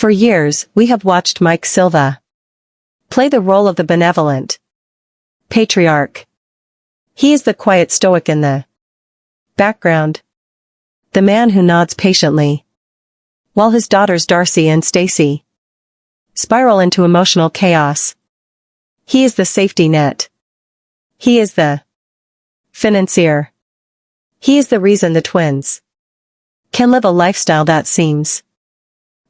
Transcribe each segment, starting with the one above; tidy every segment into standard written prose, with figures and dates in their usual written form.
For years, we have watched Mike Silva play the role of the benevolent patriarch. He is the quiet stoic in the background, the man who nods patiently, while his daughters Darcey and Stacey spiral into emotional chaos. He is the safety net. He is the financier. He is the reason the twins can live a lifestyle that seems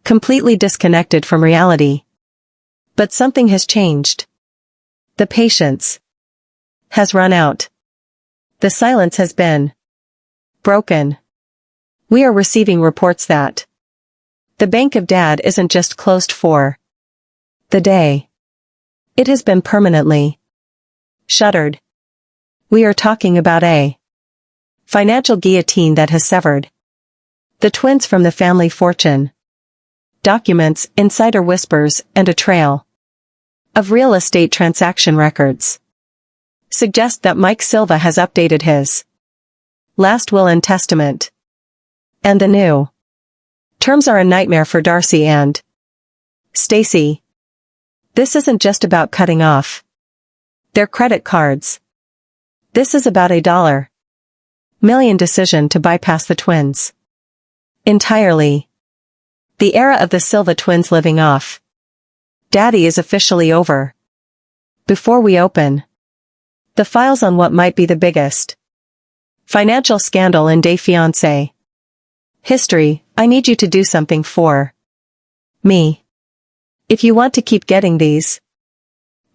completely disconnected from reality. But something has changed. The patience has run out. The silence has been broken. We are receiving reports that the bank of Dad isn't just closed for the day. It has been permanently shuttered. We are talking about a financial guillotine that has severed the twins from the family fortune. Documents, insider whispers, and a trail of real estate transaction records suggest that Mike Silva has updated his last will and testament. And the new terms are a nightmare for Darcey and Stacey. This isn't just about cutting off their credit cards. This is about $1 million decision to bypass the twins entirely. The era of the Silva twins living off Daddy is officially over. Before we open the files on what might be the biggest financial scandal in Fiancé history, I need you to do something for me. If you want to keep getting these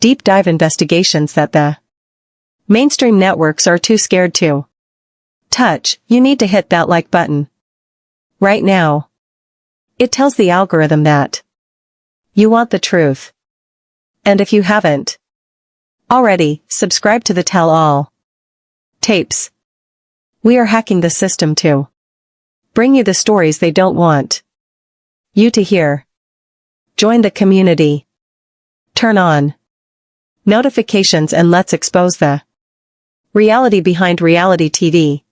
deep dive investigations that the mainstream networks are too scared to touch, you need to hit that like button right now. It tells the algorithm that you want the truth. And if you haven't already, subscribe to the Tell All tapes. We are hacking the system to bring you the stories they don't want you to hear. Join the community. Turn on notifications and let's expose the reality behind reality TV.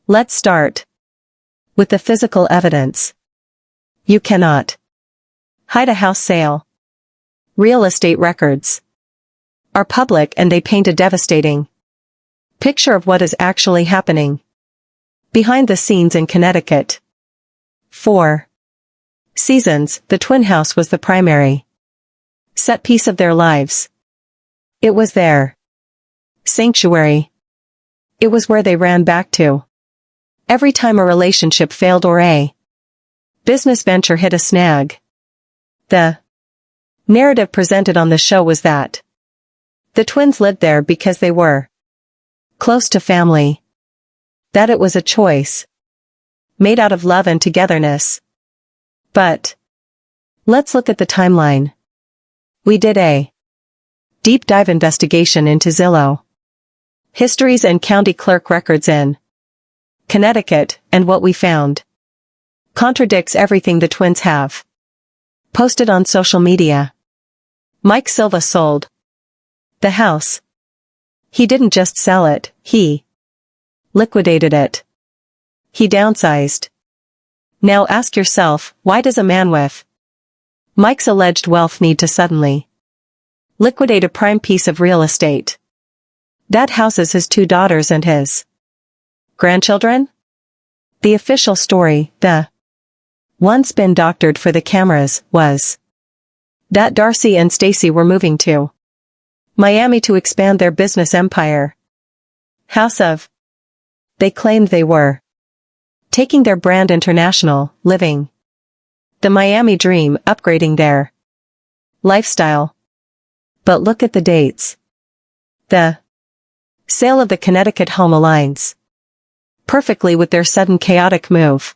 Let's start with the physical evidence. You cannot hide a house sale. Real estate records are public and they paint a devastating picture of what is actually happening behind the scenes in Connecticut. 4 seasons, the twin house was the primary set piece of their lives. It was their sanctuary. It was where they ran back to every time a relationship failed or a business venture hit a snag. The narrative presented on the show was that the twins lived there because they were close to family. That it was a choice made out of love and togetherness. But let's look at the timeline. We did a deep dive investigation into Zillow histories and county clerk records in Connecticut, and what we found contradicts everything the twins have posted on social media. Mike Silva sold the house. He didn't just sell it, he liquidated it. He downsized. Now ask yourself, why does a man with Mike's alleged wealth need to suddenly liquidate a prime piece of real estate that houses his 2 daughters and his grandchildren? The official story, the one spin doctored for the cameras, was that Darcey and Stacey were moving to Miami to expand their business empire. House of. They claimed they were taking their brand international, living the Miami dream, upgrading their lifestyle. But look at the dates. The sale of the Connecticut home aligns perfectly with their sudden chaotic move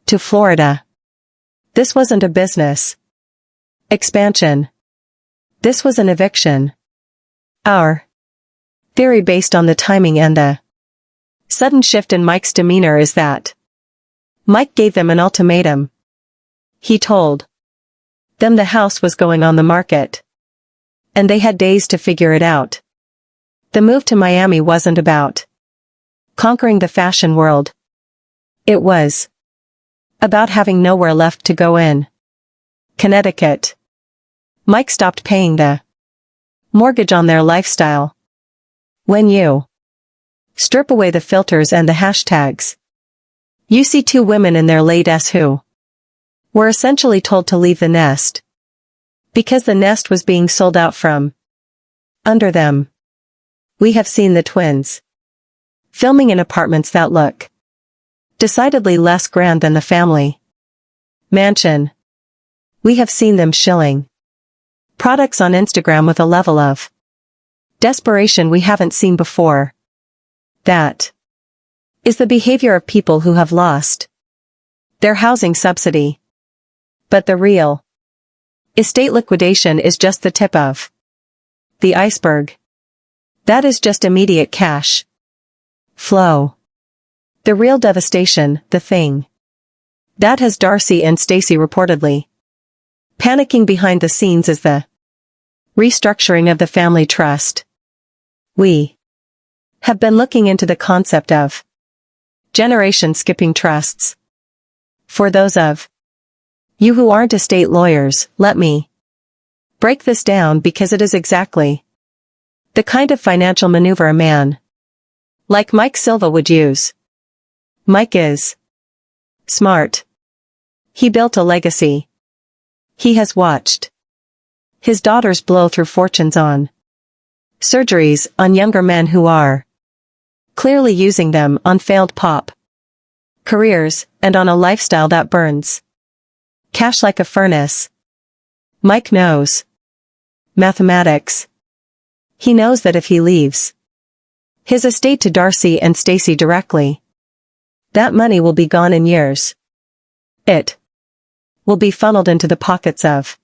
to Florida. This wasn't a business expansion. This was an eviction. Our theory based on the timing and the sudden shift in Mike's demeanor is that Mike gave them an ultimatum. He told them the house was going on the market, and they had days to figure it out. The move to Miami wasn't about conquering the fashion world. It was about having nowhere left to go in Connecticut. Mike stopped paying the mortgage on their lifestyle. When you strip away the filters and the hashtags, you see two women in their late s who were essentially told to leave the nest because the nest was being sold out from under them. We have seen the twins filming in apartments that look decidedly less grand than the family mansion. We have seen them shilling products on Instagram with a level of desperation we haven't seen before. That is the behavior of people who have lost their housing subsidy. But the real estate liquidation is just the tip of the iceberg. That is just immediate cash flow. The real devastation, the thing that has Darcey and Stacey reportedly panicking behind the scenes, is the restructuring of the family trust. We have been looking into the concept of generation skipping trusts. For those of you who aren't estate lawyers, let me break this down because it is exactly the kind of financial maneuver a man like Mike Silva would use. Mike is smart. He built a legacy. He has watched his daughters blow through fortunes on surgeries on younger men who are clearly using them on failed pop careers and on a lifestyle that burns cash like a furnace. Mike knows mathematics. He knows that if he leaves his estate to Darcey and Stacey directly, that money will be gone in years. It will be funneled into the pockets of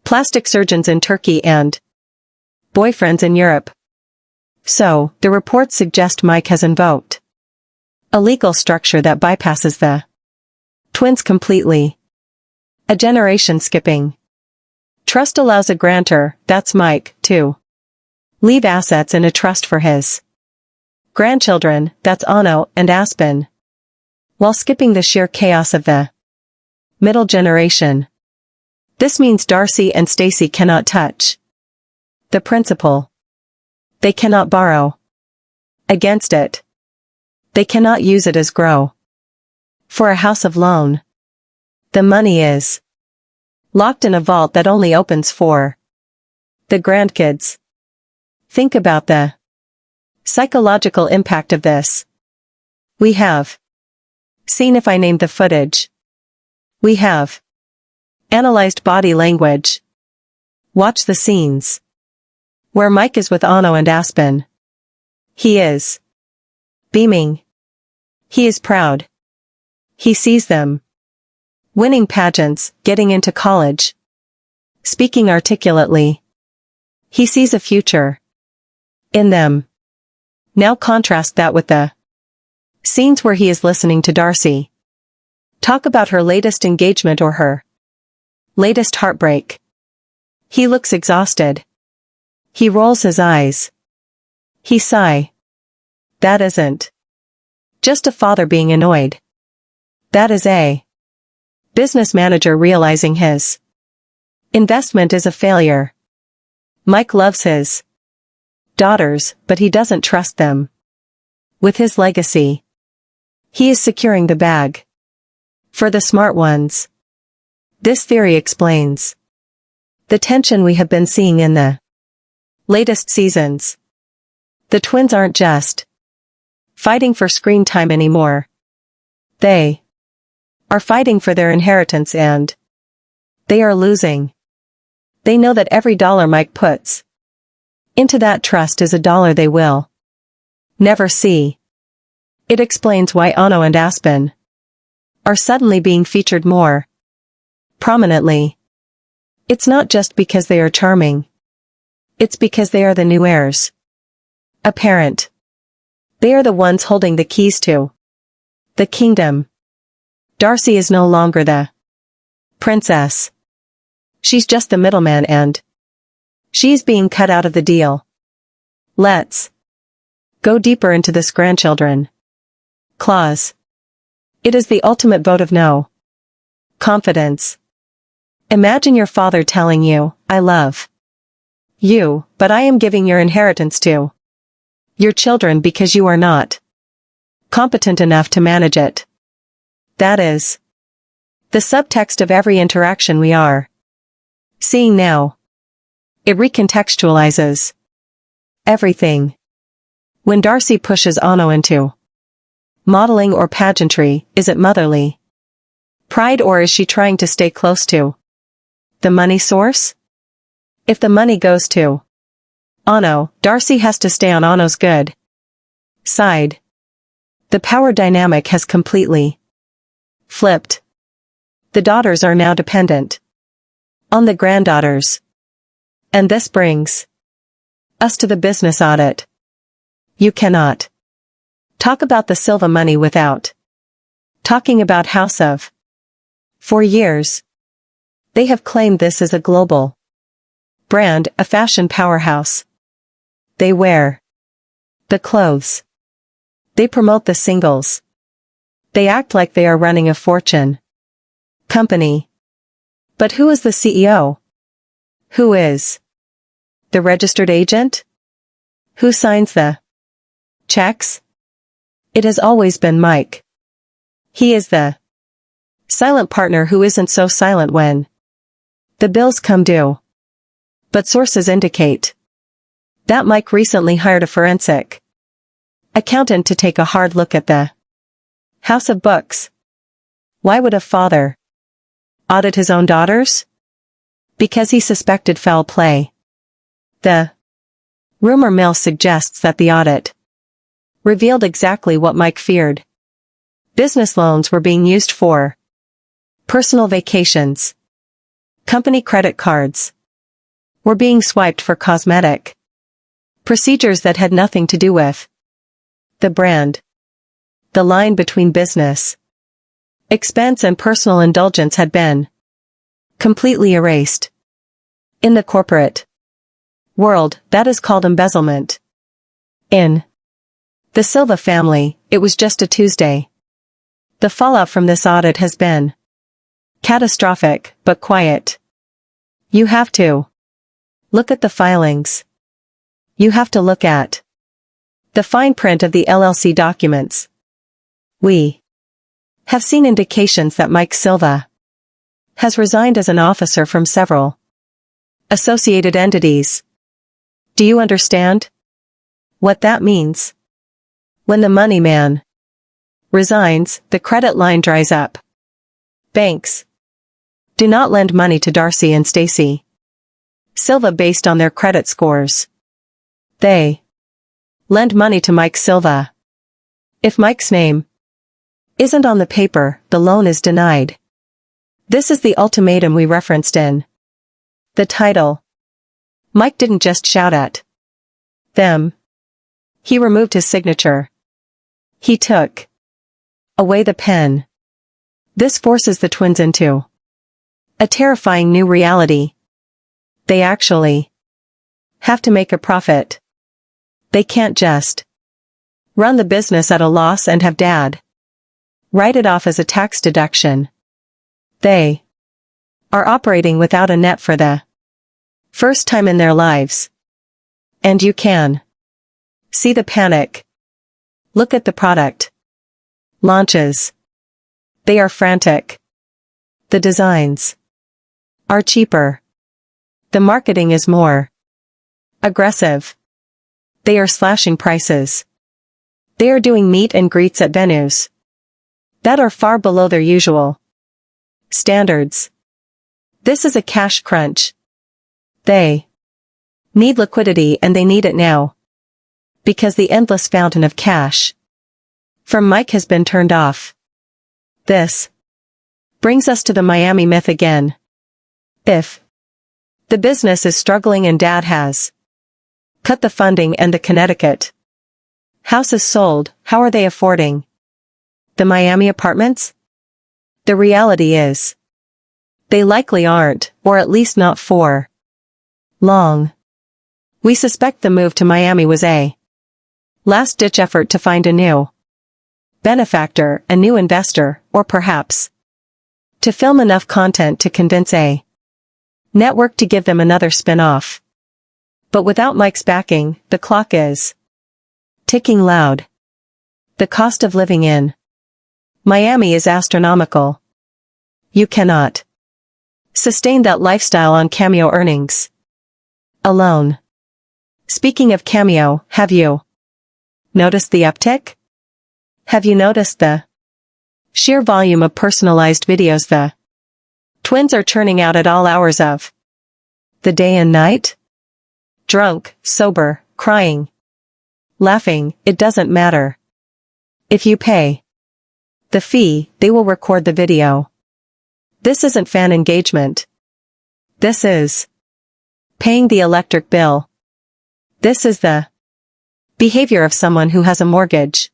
plastic surgeons in Turkey and boyfriends in Europe. So, the reports suggest Mike has invoked a legal structure that bypasses the twins completely. A generation skipping trust allows a grantor, that's Mike, to leave assets in a trust for his grandchildren, that's Ano and Aspen, while skipping the sheer chaos of the middle generation. This means Darcey and Stacey cannot touch the principal. They cannot borrow against it. They cannot use it as grow for a house of loan. The money is locked in a vault that only opens for the grandkids. Think about the psychological impact of this. We have seen, if I named the footage, we have analyzed body language. Watch the scenes where Mike is with Ano and Aspen. He is beaming. He is proud. He sees them winning pageants, getting into college, speaking articulately. He sees a future in them. Now contrast that with the scenes where he is listening to Darcey talk about her latest engagement or her latest heartbreak. He looks exhausted. He rolls his eyes. He sighs. That isn't just a father being annoyed. That is a business manager realizing his investment is a failure. Mike loves his daughters, but he doesn't trust them with his legacy. He is securing the bag for the smart ones. This theory explains the tension we have been seeing in the latest seasons. The twins aren't just fighting for screen time anymore. They are fighting for their inheritance, and they are losing. They know that every dollar Mike puts into that trust is a dollar they will never see. It explains why Ano and Aspen are suddenly being featured more prominently. It's not just because they are charming. It's because they are the new heirs apparent. They are the ones holding the keys to the kingdom. Darcey is no longer the princess. She's just the middleman, and she's being cut out of the deal. Let's go deeper into this grandchildren clause. It is the ultimate vote of no confidence. Imagine your father telling you, "I love you, but I am giving your inheritance to your children because you are not competent enough to manage it." That is the subtext of every interaction we are seeing now. It recontextualizes everything. When Darcey pushes Ano into modeling or pageantry, is it motherly pride, or is she trying to stay close to the money source? If the money goes to Ano, Darcey has to stay on Ano's good side. The power dynamic has completely flipped. The daughters are now dependent on the granddaughters. And this brings us to the business audit. You cannot talk about the Silva money without talking about House of. For years, they have claimed this is a global brand, a fashion powerhouse. They wear the clothes. They promote the singles. They act like they are running a fortune company. But who is the CEO? Who is the registered agent? Who signs the checks? It has always been Mike. He is the silent partner who isn't so silent when the bills come due. But sources indicate that Mike recently hired a forensic accountant to take a hard look at the house of books. Why would a father audit his own daughters? Because he suspected foul play. The rumor mill suggests that the audit revealed exactly what Mike feared. Business loans were being used for personal vacations. Company credit cards were being swiped for cosmetic procedures that had nothing to do with the brand. The line between business expense and personal indulgence had been completely erased. In the corporate world, that is called embezzlement. In the Silva family, it was just a Tuesday. The fallout from this audit has been catastrophic, but quiet. You have to look at the filings. You have to look at the fine print of the LLC documents. We have seen indications that Mike Silva has resigned as an officer from several associated entities. Do you understand what that means? When the money man resigns, the credit line dries up. Banks do not lend money to Darcey and Stacey Silva based on their credit scores. They lend money to Mike Silva. If Mike's name isn't on the paper, the loan is denied. This is the ultimatum we referenced in the title. Mike didn't just shout at them. He removed his signature. He took away the pen. This forces the twins into a terrifying new reality. They actually have to make a profit. They can't just run the business at a loss and have Dad write it off as a tax deduction. They are operating without a net for the first time in their lives. And you can see the panic. Look at the product launches. They are frantic. The designs are cheaper. The marketing is more aggressive. They are slashing prices. They are doing meet and greets at venues that are far below their usual standards. This is a cash crunch. They need liquidity, and they need it now. Because the endless fountain of cash from Mike has been turned off. This brings us to the Miami myth again. If the business is struggling and Dad has cut the funding and the Connecticut house is sold, how are they affording the Miami apartments? The reality is they likely aren't, or at least not for long. We suspect the move to Miami was a last-ditch effort to find a new benefactor, a new investor, or perhaps to film enough content to convince a network to give them another spin-off. But without Mike's backing, the clock is ticking loud. The cost of living in Miami is astronomical. You cannot sustain that lifestyle on Cameo earnings alone. Speaking of Cameo, have you noticed the uptick? Have you noticed the sheer volume of personalized videos the twins are churning out at all hours of the day and night? Drunk, sober, crying, laughing, it doesn't matter. If you pay the fee, they will record the video. This isn't fan engagement. This is paying the electric bill. This is the behavior of someone who has a mortgage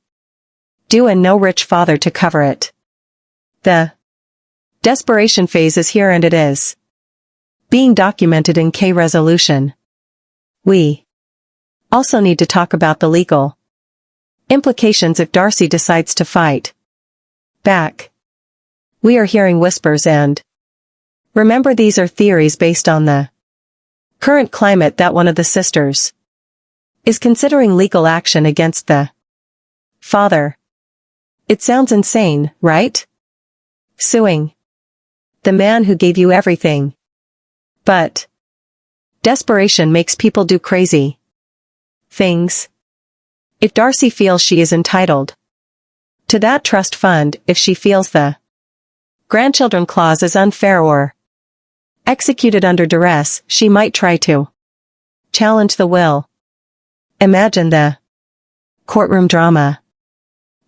due and no rich father to cover it. The desperation phase is here, and it is being documented in K-resolution. We also need to talk about the legal implications if Darcey decides to fight back. We are hearing whispers, and remember, these are theories based on the current climate, that one of the sisters is considering legal action against the father. It sounds insane, right? Suing the man who gave you everything. But desperation makes people do crazy things. If Darcey feels she is entitled to that trust fund, if she feels the grandchildren clause is unfair or executed under duress, she might try to challenge the will. Imagine the courtroom drama.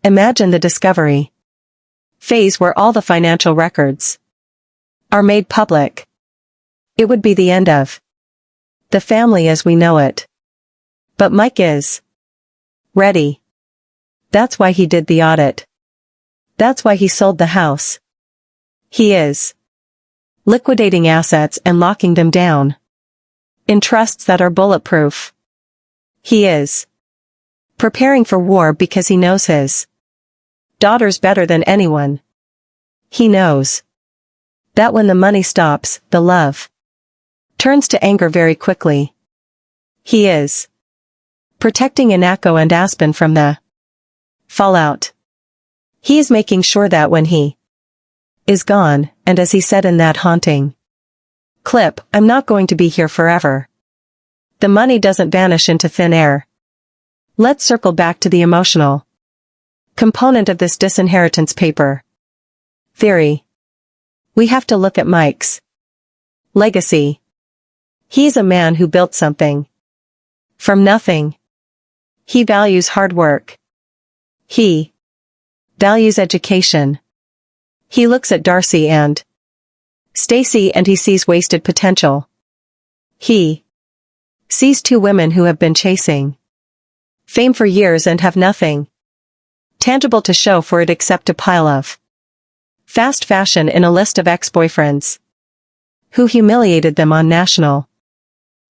Imagine the discovery phase where all the financial records are made public. It would be the end of the family as we know it. But Mike is ready. That's why he did the audit. That's why he sold the house. He is liquidating assets and locking them down in trusts that are bulletproof. He is preparing for war because he knows his daughters better than anyone. He knows that when the money stops, the love turns to anger very quickly. He is protecting Inako and Aspen from the fallout. He is making sure that when he is gone, and as he said in that haunting clip, I'm not going to be here forever, the money doesn't vanish into thin air. Let's circle back to the emotional component of this disinheritance paper theory. We have to look at Mike's legacy. He's a man who built something from nothing. He values hard work. He values education. He looks at Darcey and Stacey and he sees wasted potential. He sees two women who have been chasing fame for years and have nothing tangible to show for it except a pile of fast fashion in a list of ex-boyfriends who humiliated them on national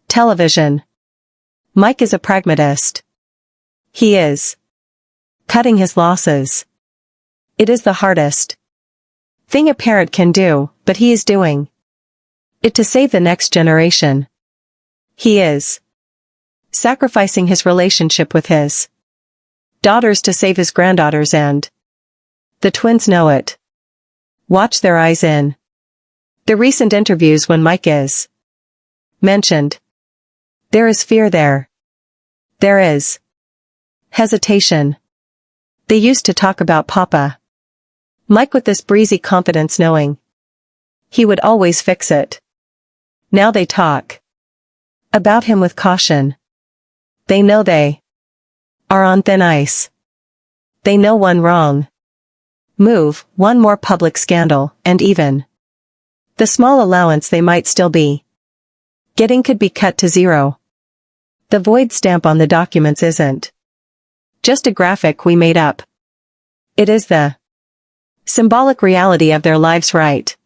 television. Mike is a pragmatist. He is cutting his losses. It is the hardest thing a parent can do, but he is doing it to save the next generation. He is sacrificing his relationship with his daughters to save his granddaughters, and the twins know it. Watch their eyes in the recent interviews when Mike is mentioned. There is fear there. There is hesitation. They used to talk about Papa Mike with this breezy confidence, knowing he would always fix it. Now they talk about him with caution. They know they are on thin ice. They know one wrong move, one more public scandal, and even the small allowance they might still be getting could be cut to zero. The void stamp on the documents isn't just a graphic we made up. It is the symbolic reality of their lives right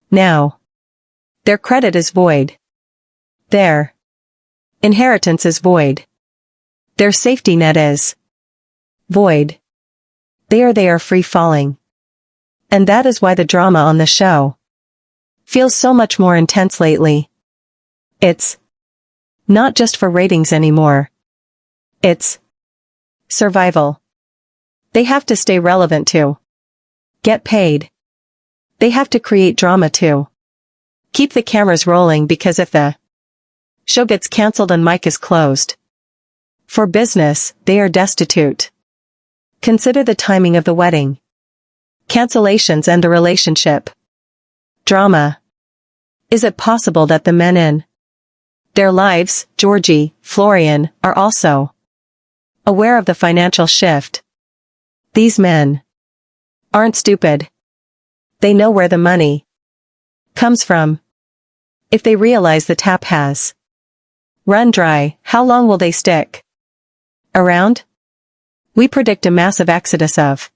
now. Their credit is void. Their inheritance is void. Their safety net is void. They are free falling. And that is why the drama on the show feels so much more intense lately. It's not just for ratings anymore. It's survival. They have to stay relevant too. Get paid. They have to create drama too. Keep the cameras rolling, because if the show gets cancelled and mic is closed for business, they are destitute. Consider the timing of the wedding, cancellations, and the relationship drama. Is it possible that the men in their lives, Georgi, Florian, are also aware of the financial shift? These men aren't stupid. They know where the money comes from. If they realize the tap has run dry, how long will they stick around? We predict a massive exodus of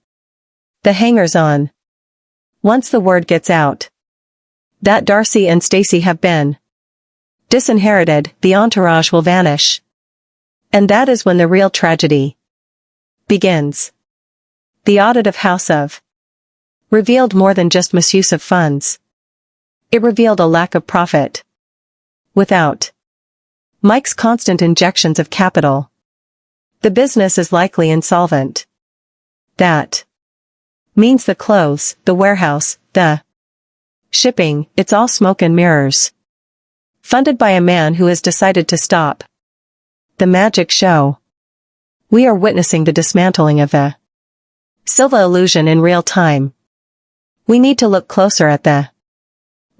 the hangers-on. Once the word gets out that Darcey and Stacey have been disinherited, the entourage will vanish. And that is when the real tragedy begins. The audit of House of revealed more than just misuse of funds. It revealed a lack of profit. Without Mike's constant injections of capital, the business is likely insolvent. That means the clothes, the warehouse, the shipping, it's all smoke and mirrors. Funded by a man who has decided to stop the magic show. We are witnessing the dismantling of the Silva illusion in real time. We need to look closer at the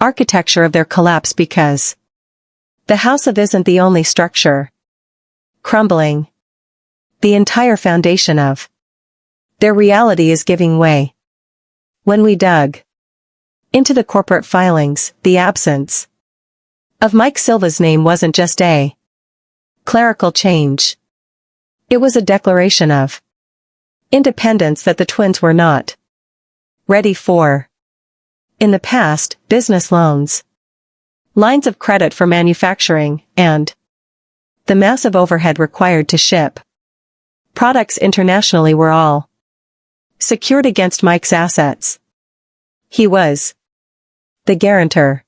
architecture of their collapse, because the house of isn't the only structure crumbling. The entire foundation of their reality is giving way. When we dug into the corporate filings, the absence of Mike Silva's name wasn't just a clerical change. It was a declaration of independence that the twins were not ready for. In the past, business loans, lines of credit for manufacturing, and the massive overhead required to ship products internationally were all secured against Mike's assets. He was the guarantor.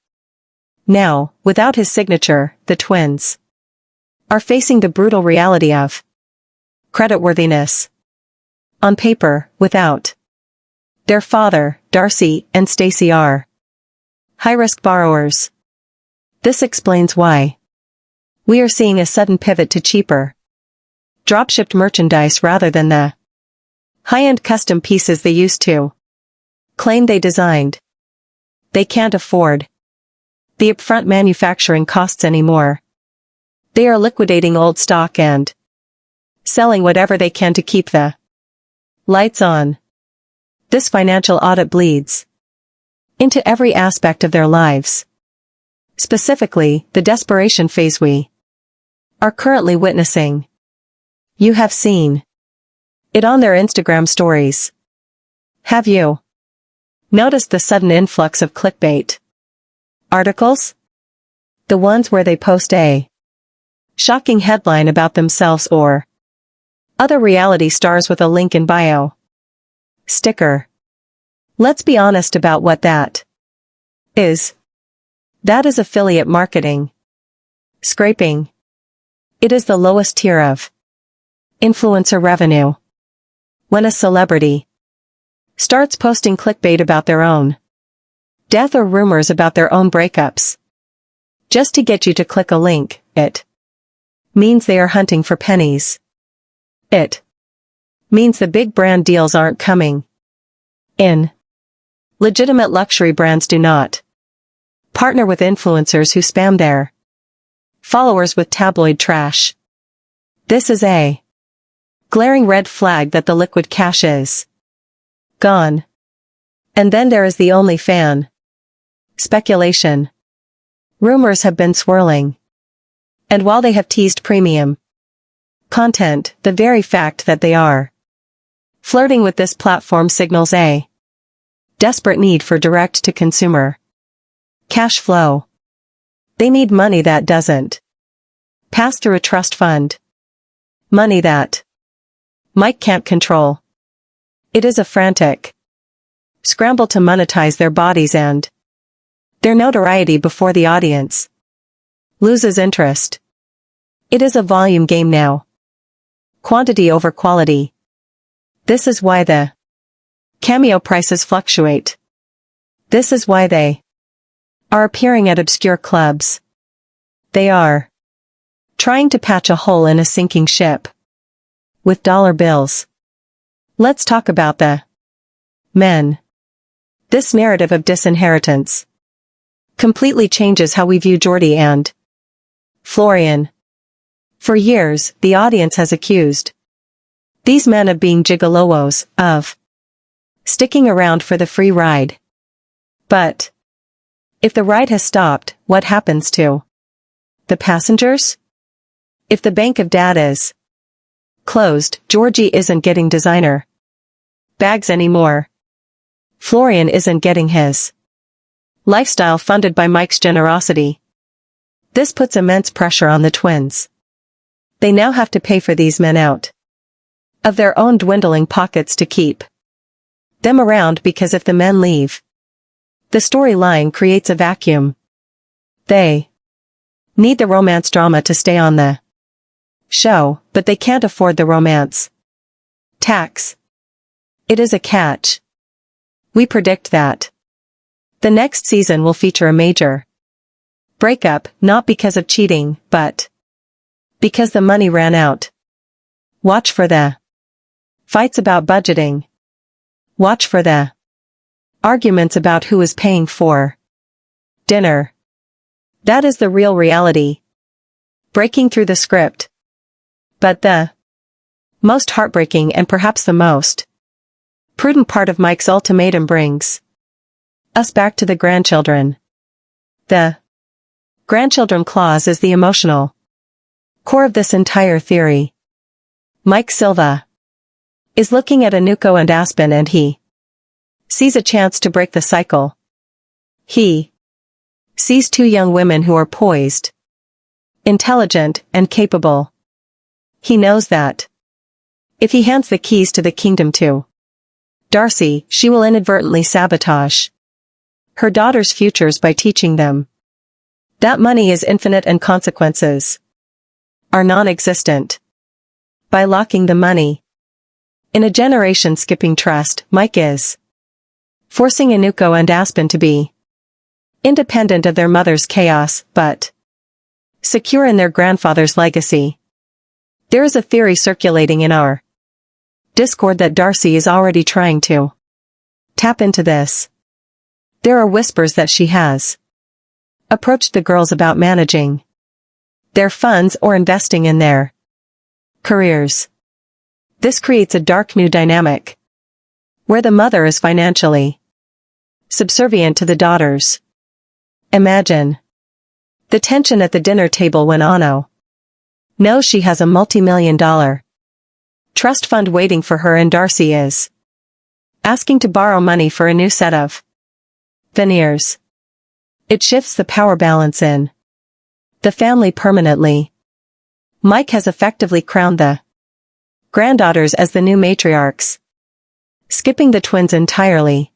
Now, without his signature, the twins are facing the brutal reality of creditworthiness. On paper, without their father, Darcey and Stacey are high-risk borrowers. This explains why we are seeing a sudden pivot to cheaper, drop-shipped merchandise rather than the high-end custom pieces they used to claim they designed. They can't afford the upfront manufacturing costs anymore. They are liquidating old stock and selling whatever they can to keep the lights on. This financial audit bleeds into every aspect of their lives. Specifically, the desperation phase we are currently witnessing. You have seen it on their Instagram stories. Have you noticed the sudden influx of clickbait articles? The ones where they post a shocking headline about themselves or other reality stars with a link in bio sticker. Let's be honest about what that is. That is affiliate marketing. Scraping. It is the lowest tier of influencer revenue. When a celebrity starts posting clickbait about their own death or rumors about their own breakups just to get you to click a link, it means they are hunting for pennies. It means the big brand deals aren't coming in. Legitimate luxury brands do not partner with influencers who spam their followers with tabloid trash. This is a glaring red flag that the liquid cash is gone. And then there is the only fan speculation. Rumors have been swirling. And while they have teased premium content, the very fact that they are flirting with this platform signals a desperate need for direct-to-consumer cash flow. They need money that doesn't pass through a trust fund. Money that Mike can't control. It is a frantic scramble to monetize their bodies and Their notoriety before the audience loses interest. It is a volume game now. Quantity over quality. This is why the cameo prices fluctuate. This is why they are appearing at obscure clubs. They are trying to patch a hole in a sinking ship with dollar bills. Let's talk about the men. This narrative of disinheritance completely changes how we view Georgi and Florian. For years, the audience has accused these men of being gigolos, of sticking around for the free ride. But if the ride has stopped, what happens to the passengers? If the bank of data is closed, Georgi isn't getting designer bags anymore. Florian isn't getting his lifestyle funded by Mike's generosity. This puts immense pressure on the twins. They now have to pay for these men out of their own dwindling pockets to keep them around, because if the men leave, the storyline creates a vacuum. They need the romance drama to stay on the show, but they can't afford the romance tax. It is a catch. We predict that the next season will feature a major breakup, not because of cheating, but because the money ran out. Watch for the fights about budgeting. Watch for the arguments about who is paying for dinner. That is the real reality breaking through the script. But the most heartbreaking and perhaps the most prudent part of Mike's ultimatum brings us back to the grandchildren. The grandchildren clause is the emotional core of this entire theory. Mike Silva is looking at Anuko and Aspen, and he sees a chance to break the cycle. He sees two young women who are poised, intelligent, and capable. He knows that if he hands the keys to the kingdom to Darcey, she will inadvertently sabotage her daughters' futures by teaching them that money is infinite and consequences are non-existent. By locking the money in a generation-skipping trust, Mike is forcing Anuko and Aspen to be independent of their mother's chaos, but secure in their grandfather's legacy. There is a theory circulating in our Discord that Darcey is already trying to tap into this. There are whispers that she has approached the girls about managing their funds or investing in their careers. This creates a dark new dynamic where the mother is financially subservient to the daughters. Imagine the tension at the dinner table when Ano knows she has a multi-million-dollar trust fund waiting for her and Darcey is asking to borrow money for a new set of veneers. It shifts the power balance in the family permanently. Mike has effectively crowned the granddaughters as the new matriarchs, skipping the twins entirely.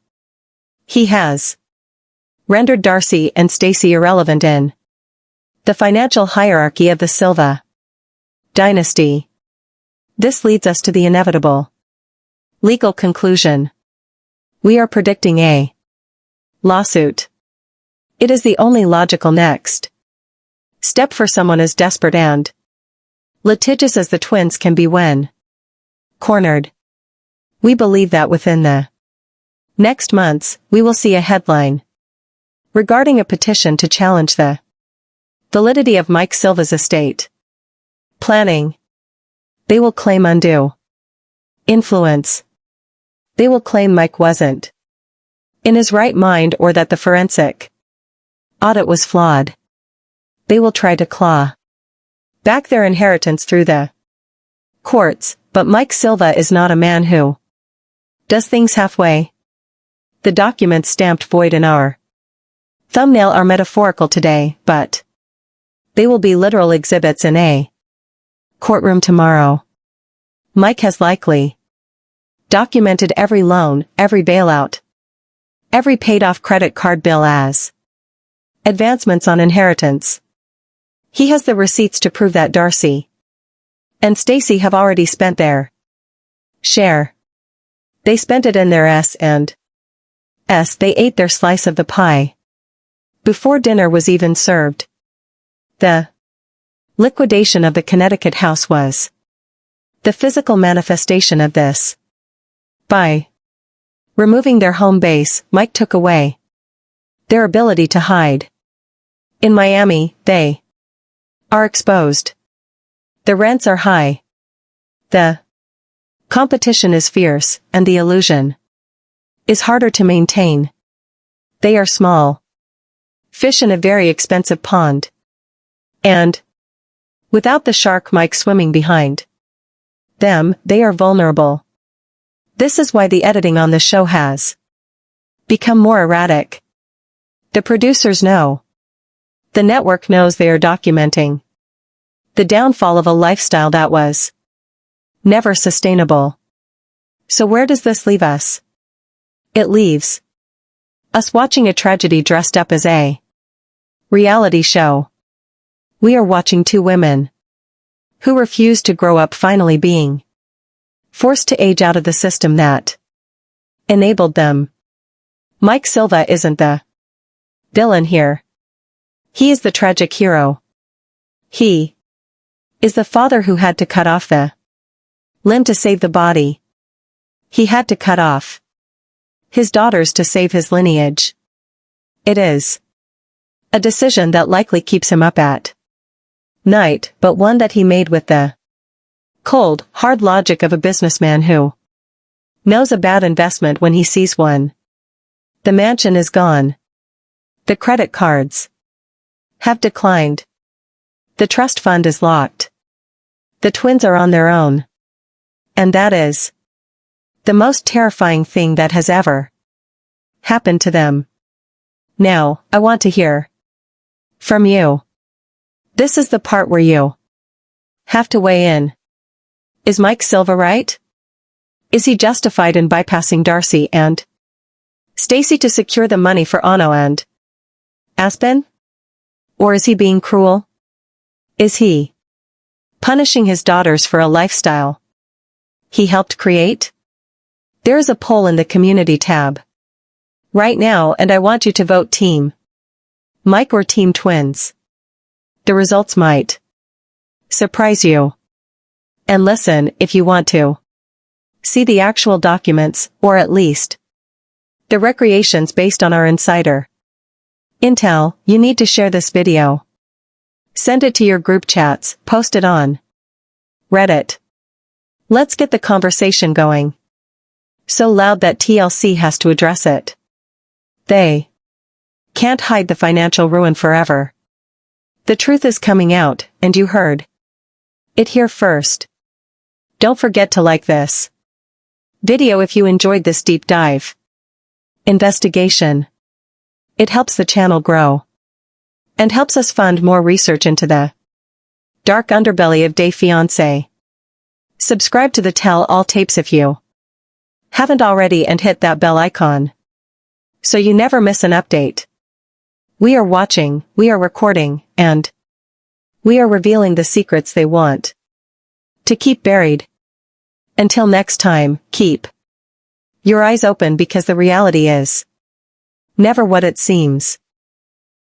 He has rendered Darcey and Stacey irrelevant in the financial hierarchy of the Silva dynasty. This leads us to the inevitable legal conclusion. We are predicting a lawsuit. It is the only logical next step for someone as desperate and litigious as the twins can be when cornered. We believe that within the next months, we will see a headline regarding a petition to challenge the validity of Mike Silva's estate planning. They will claim undue influence. They will claim Mike wasn't in his right mind or that the forensic audit was flawed. They will try to claw back their inheritance through the courts, but Mike Silva is not a man who does things halfway. The documents stamped void in our thumbnail are metaphorical today, but they will be literal exhibits in a courtroom tomorrow. Mike has likely documented every loan, every bailout, every paid-off credit card bill as Advancements on inheritance. He has the receipts to prove that Darcey and Stacey have already spent their share. They spent it in their they ate their slice of the pie before dinner was even served. The liquidation of the Connecticut house was the physical manifestation of this. By removing their home base, Mike took away their ability to hide. In Miami, they are exposed. The rents are high. The competition is fierce, and the illusion is harder to maintain. They are small fish in a very expensive pond. And without the shark Mike swimming behind them, they are vulnerable. This is why the editing on the show has become more erratic. The producers know. The network knows they are documenting the downfall of a lifestyle that was never sustainable. So where does this leave us? It leaves us watching a tragedy dressed up as a reality show. We are watching two women who refuse to grow up finally being forced to age out of the system that enabled them. Mike Silva isn't the villain here. He is the tragic hero. He is the father who had to cut off the limb to save the body. He had to cut off his daughters to save his lineage. It is a decision that likely keeps him up at night, but one that he made with the cold, hard logic of a businessman who knows a bad investment when he sees one. The mansion is gone. The credit cards have declined. The trust fund is locked. The twins are on their own. And that is the most terrifying thing that has ever happened to them. Now, I want to hear from you. This is the part where you have to weigh in. Is Mike Silva right? Is he justified in bypassing Darcey and Stacey to secure the money for Ano and Aspen? Or is he being cruel? Is he punishing his daughters for a lifestyle he helped create? There is a poll in the community tab right now, and I want you to vote Team Mike or Team Twins. The results might surprise you. And listen, if you want to see the actual documents, or at least the recreations based on our insider intel, you need to share this video. Send it to your group chats, post it on Reddit. Let's get the conversation going. So loud that TLC has to address it. They can't hide the financial ruin forever. The truth is coming out, and you heard it here first. Don't forget to like this video if you enjoyed this deep dive investigation. It helps the channel grow and helps us fund more research into the dark underbelly of Fiancé. Subscribe to the Tell All tapes if you haven't already, and hit that bell icon so you never miss an update. We are watching, we are recording, and we are revealing the secrets they want to keep buried. Until next time, keep your eyes open, because the reality is never what it seems.